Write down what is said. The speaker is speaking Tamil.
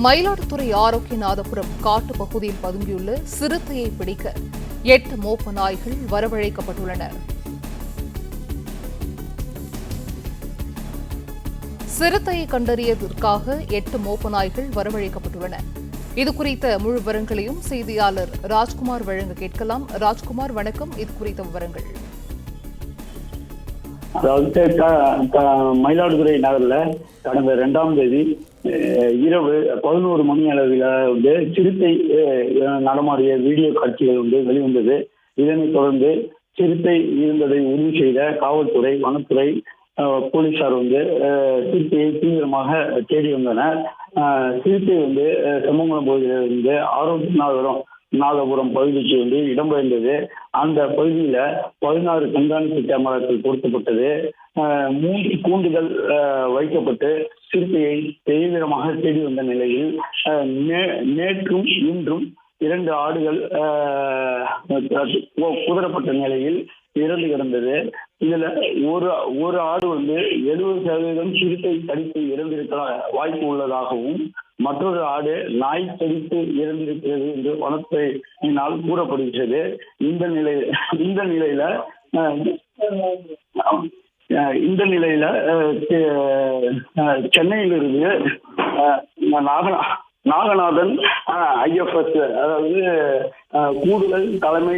மயிலாடுதுறை ஆரோக்கியநாதபுரம் காட்டு பகுதியில் பதுங்கியுள்ள சிறுத்தையை பிடிக்க 8 மோப்ப நாய்கள் வரவழைக்கப்பட்டுள்ளன. சிறுத்தையை கண்டறியதற்காக 8 மோப்ப நாய்கள் வரவழைக்கப்பட்டுள்ளன. இதுகுறித்த முழு விவரங்களையும் செய்தியாளர் ராஜ்குமார் வழங்க கேட்கலாம். ராஜ்குமார், வணக்கம். இது குறித்த விவரங்கள். அதாவது மயிலாடுதுறை நகர்ல கடந்த 2ஆம் தேதி இரவு 11 மணி அளவில் சிறுத்தை நடமாடிய வீடியோ காட்சிகள் வெளிவந்தது. இதனைத் தொடர்ந்து சிறுத்தை இருந்ததை உறுதி செய்த காவல்துறை, வனத்துறை, போலீசார் சிறுத்தையை தீவிரமாக தேடி வந்தனர். சிறுத்தை செம்மங்குளம் பகுதியிலிருந்து ஆரோக்கியநாதபுரம் பகுதிக்கு இடம்பெயர்ந்தது. அந்த பகுதியில 16 கண்காணிப்பு கேமராக்கள் பொருத்தப்பட்டது. 3 கூண்டுகள் வைக்கப்பட்டு சிறுத்தையை தீவிரமாக தேடி வந்த நிலையில் நேற்றும் இன்றும் 2 ஆடுகள் குதிரப்பட்ட நிலையில் இறந்து கிடந்தது. இதுல ஒரு ஆடு 70% சிறுத்தை கடித்து இறந்திருக்க வாய்ப்பு உள்ளதாகவும், மற்றொரு ஆடு நாய் கடித்து இறந்திருக்கிறது என்று வனத்துறையினால் கூறப்படுகிறது. இந்த நிலையில சென்னையிலிருந்து நாகநாதன் IFS, அதாவது கூடுதல் தலைமை